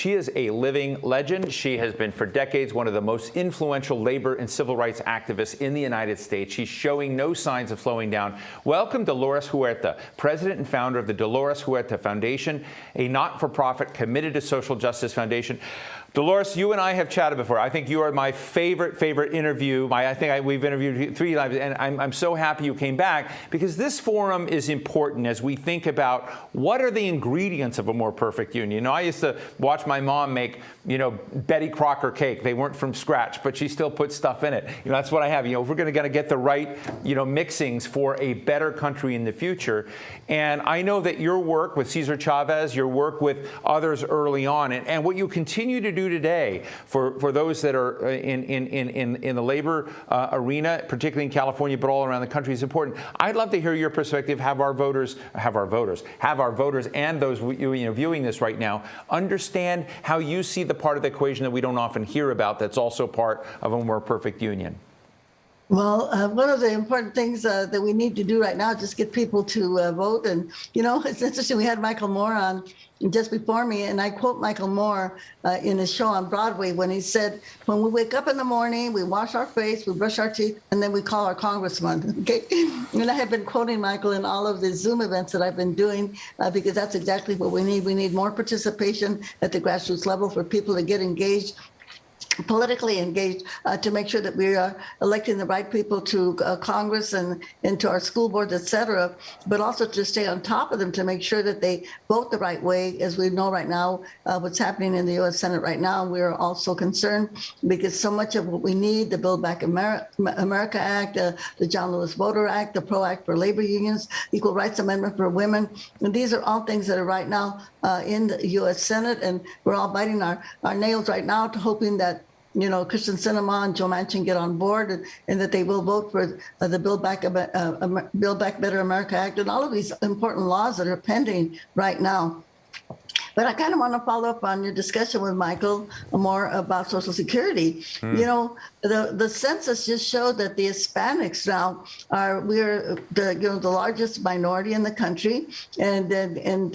she is a living legend. She has been for decades one of the most influential labor and civil rights activists in the United States. She's showing no signs of slowing down. Welcome, Dolores Huerta, president and founder of the Dolores Huerta Foundation, a not-for-profit committed to social justice foundation. Dolores, you and I have chatted before. I think you are my favorite interview. We've interviewed you 3 times, and I'm so happy you came back, because this forum is important as we think about what are the ingredients of a more perfect union. You know, I used to watch my mom make, Betty Crocker cake. They weren't from scratch, but she still put stuff in it. That's what I have. If we're going to get the right, mixings for a better country in the future. And I know that your work with Cesar Chavez, your work with others early on, and what you continue to do today for those that are in the labor arena, particularly in California, but all around the country, is important. I'd love to hear your perspective. Have our voters and those viewing this right now understand how you see the part of the equation that we don't often hear about, that's also part of a more perfect union. Well, one of the important things that we need to do right now is just get people to vote. And, it's interesting. We had Michael Moore on just before me, and I quote Michael Moore in his show on Broadway when he said, when we wake up in the morning, we wash our face, we brush our teeth, and then we call our congressman. Okay. And I have been quoting Michael in all of the Zoom events that I've been doing because that's exactly what we need. We need more participation at the grassroots level for people to get engaged, politically engaged, to make sure that we are electing the right people to Congress and to our school boards, et cetera, but also to stay on top of them to make sure that they vote the right way. As we know right now, what's happening in the U.S. Senate right now, we're also concerned because so much of what we need, the Build Back America Act, the John Lewis Voter Act, the PRO Act for labor unions, Equal Rights Amendment for women, and these are all things that are right now in the U.S. Senate, and we're all biting our nails right now to hoping that Kristen Sinema and Joe Manchin get on board, and that they will vote for the Build Back Better America Act and all of these important laws that are pending right now. But I kind of want to follow up on your discussion with Michael more about Social Security. The census just showed that the Hispanics now we're the largest minority in the country, and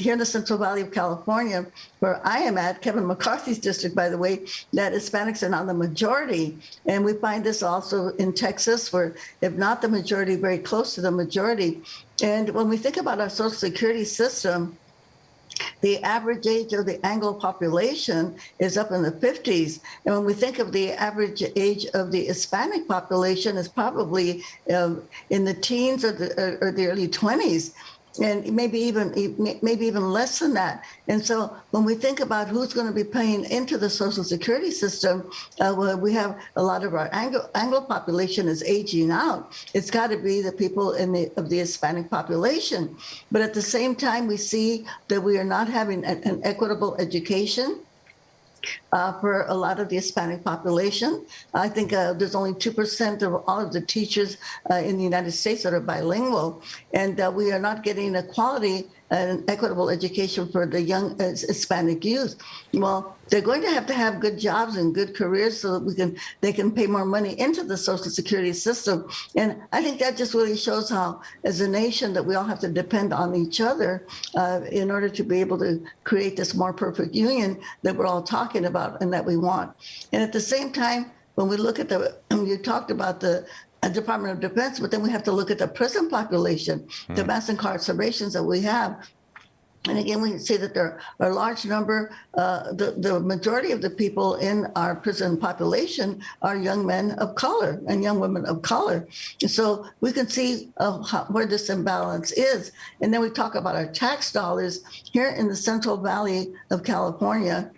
here in the Central Valley of California, where I am at, Kevin McCarthy's district, by the way, that Hispanics are now the majority, and we find this also in Texas, where if not the majority, very close to the majority. And when we think about our Social Security system, the average age of the Anglo population is up in the 50s. And when we think of the average age of the Hispanic population, is probably in the teens or the early 20s. And maybe even less than that. And so when we think about who's going to be paying into the Social Security system, we have a lot of our Anglo population is aging out. It's got to be the people of the Hispanic population. But at the same time, we see that we are not having an equitable education for a lot of the Hispanic population. I think there's only 2% of all of the teachers in the United States that are bilingual, and we are not getting a quality and equitable education for the young Hispanic youth. Well, they're going to have good jobs and good careers so that they can pay more money into the Social Security system. And I think that just really shows how, as a nation, that we all have to depend on each other in order to be able to create this more perfect union that we're all talking about and that we want. And at the same time, when we look at you talked about the Department of Defense, but then we have to look at the prison population, the mass incarcerations that we have. And again, we see that there are a large number, the majority of the people in our prison population are young men of color and young women of color. And so we can see where this imbalance is. And then we talk about our tax dollars here in the Central Valley of California.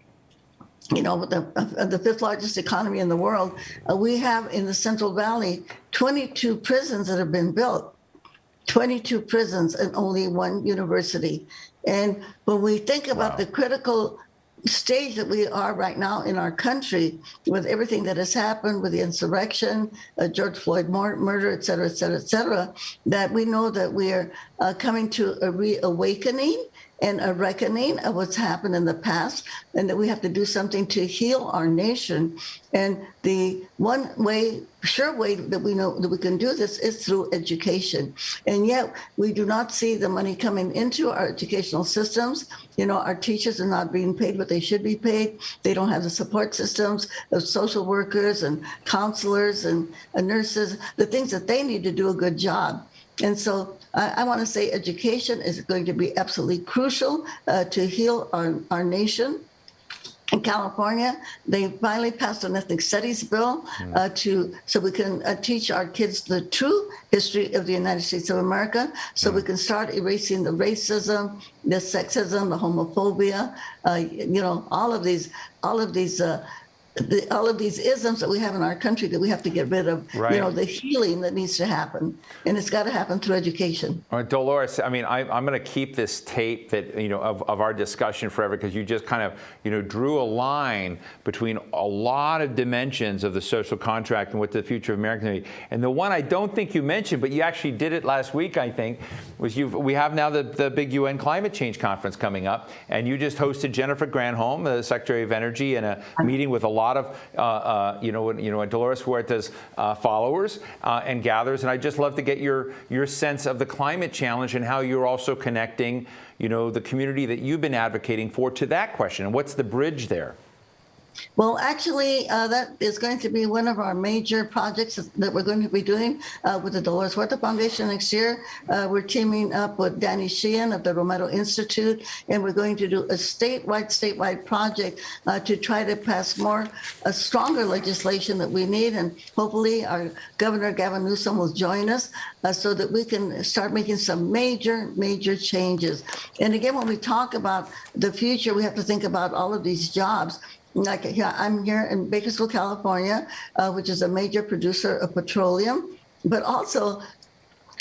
With the 5th largest economy in the world, we have in the Central Valley 22 prisons that have been built, 22 prisons and only 1 university. And when we think about the critical stage that we are right now in our country, with everything that has happened with the insurrection, George Floyd murder, et cetera, et cetera, et cetera, that we know that we are coming to a reawakening. and a reckoning of what's happened in the past, and that we have to do something to heal our nation. And the one way, sure way that we know that we can do this is through education. And yet we do not see the money coming into our educational systems. Our teachers are not being paid what they should be paid. They don't have the support systems of social workers and counselors and nurses, the things that they need to do a good job. And so I want to say education is going to be absolutely crucial to heal our nation. In California, they finally passed an ethnic studies bill so we can teach our kids the true history of the United States of America, so we can start erasing the racism, the sexism, the homophobia, all of these isms that we have in our country that we have to get rid of. Right. The healing that needs to happen, and it's got to happen through education. All right, Dolores, I mean, I'm going to keep this tape that of our discussion forever, because you just kind of drew a line between a lot of dimensions of the social contract and what the future of America is. And the one I don't think you mentioned, but you actually did it last week, I think, was we have now the big UN climate change conference coming up, and you just hosted Jennifer Granholm, the Secretary of Energy, in a meeting with a lot of Dolores Huerta's followers and gatherers. And I'd just love to get your sense of the climate challenge and how you're also connecting the community that you've been advocating for to that question. And what's the bridge there? Well, actually, that is going to be one of our major projects that we're going to be doing with the Dolores Huerta Foundation next year. We're teaming up with Danny Sheehan of the Romero Institute, and we're going to do a statewide project to try to pass a stronger legislation that we need. And hopefully our Governor Gavin Newsom will join us so that we can start making some major changes. And again, when we talk about the future, we have to think about all of these jobs. Like, I'm here in Bakersfield, California, which is a major producer of petroleum, but also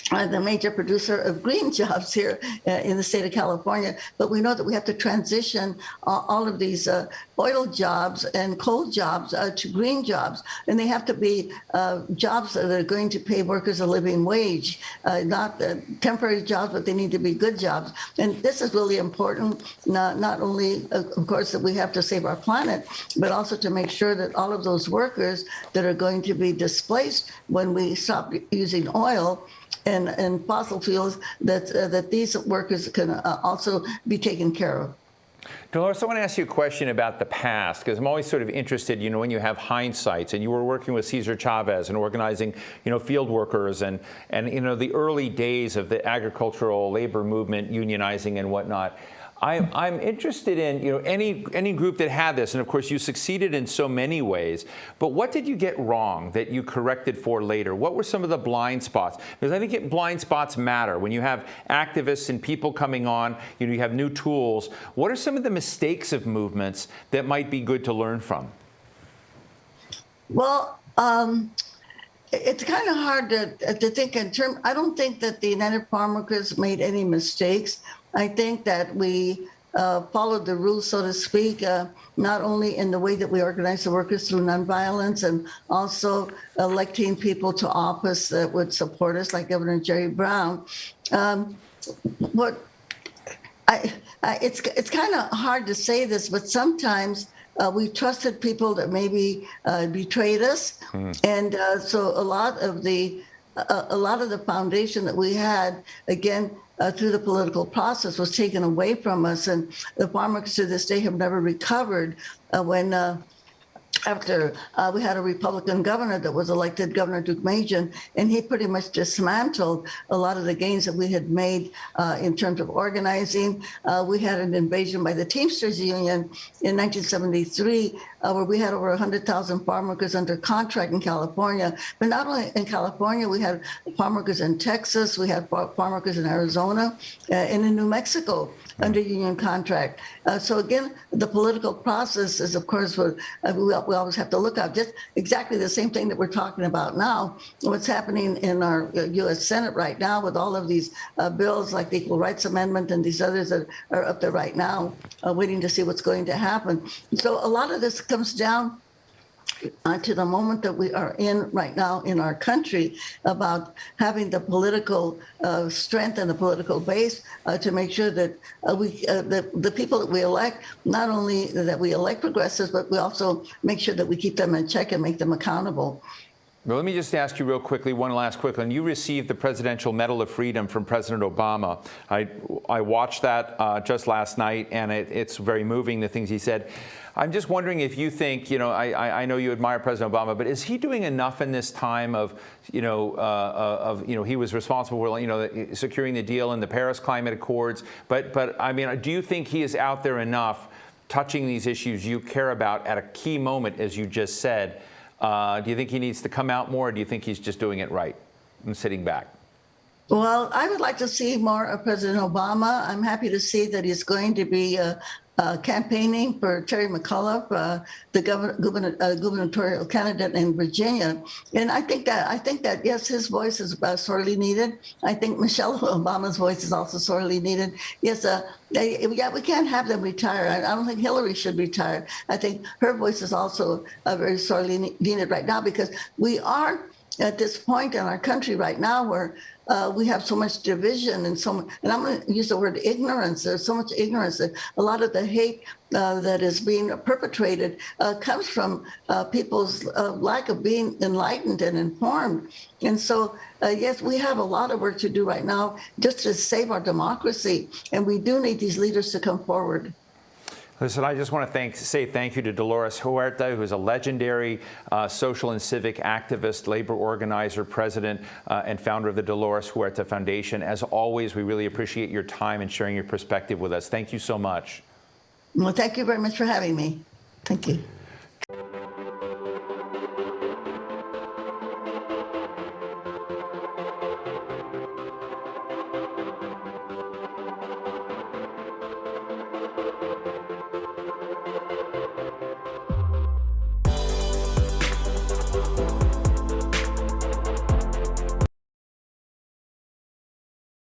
the major producer of green jobs here in the state of California. But we know that we have to transition all of these oil jobs and coal jobs to green jobs. And they have to be jobs that are going to pay workers a living wage, not temporary jobs, but they need to be good jobs. And this is really important, not only, of course, that we have to save our planet, but also to make sure that all of those workers that are going to be displaced when we stop using oil and fossil fuels, that these workers can also be taken care of. Dolores, I want to ask you a question about the past, because I'm always sort of interested, when you have hindsights, and you were working with Cesar Chavez and organizing, field workers and the early days of the agricultural labor movement, unionizing and whatnot. I'm interested in any group that had this, and of course you succeeded in so many ways, but what did you get wrong that you corrected for later? What were some of the blind spots? Because I think blind spots matter. When you have activists and people coming on, you have new tools. What are some of the mistakes of movements that might be good to learn from? Well, it's kind of hard to think in terms. I don't think that the United Farm Workers made any mistakes. I think that we followed the rules, so to speak, not only in the way that we organize the workers through nonviolence, and also electing people to office that would support us, like Governor Jerry Brown. It's kind of hard to say this, but sometimes we trusted people that maybe betrayed us, and so a lot of the foundation that we had, again, through the political process, was taken away from us, and the farmers to this day have never recovered. After we had a Republican governor that was elected, Governor Duke Majan, and he pretty much dismantled a lot of the gains that we had made in terms of organizing. We had an invasion by the Teamsters Union in 1973, where we had over 100,000 farm workers under contract in California. But not only in California, we had farm workers in Texas, we had farm workers in Arizona, and in New Mexico under union contract. So again, the political process is, of course, what we always have to look at. Just exactly the same thing that we're talking about now. What's happening in our U.S. Senate right now with all of these bills like the Equal Rights Amendment and these others that are up there right now, waiting to see what's going to happen. So a lot of this comes down to the moment that we are in right now in our country, about having the political strength and the political base to make sure that the people that we elect, not only that we elect progressives, but we also make sure that we keep them in check and make them accountable. Well, let me just ask you real quickly, one last quick one. You received the Presidential Medal of Freedom from President Obama. I watched that just last night, and it's very moving, the things he said. I'm just wondering if you think, I know you admire President Obama, but is he doing enough in this time of, he was responsible for, securing the deal in the Paris Climate Accords. But I mean, do you think he is out there enough touching these issues you care about at a key moment, as you just said? Do you think he needs to come out more, or do you think he's just doing it right and sitting back? Well, I would like to see more of President Obama. I'm happy to see that he's going to be campaigning for Terry McAuliffe, the gubernatorial candidate in Virginia. And I think that yes, his voice is sorely needed. I think Michelle Obama's voice is also sorely needed. Yes, we can't have them retire. I don't think Hillary should retire. I think her voice is also very sorely needed right now, because we are at this point in our country right now where we have so much division and I'm going to use the word ignorance. There's so much ignorance that a lot of the hate that is being perpetrated comes from people's lack of being enlightened and informed. And so, yes, we have a lot of work to do right now just to save our democracy. And we do need these leaders to come forward. Listen, I just want to say thank you to Dolores Huerta, who is a legendary social and civic activist, labor organizer, president, and founder of the Dolores Huerta Foundation. As always, we really appreciate your time and sharing your perspective with us. Thank you so much. Well, thank you very much for having me. Thank you.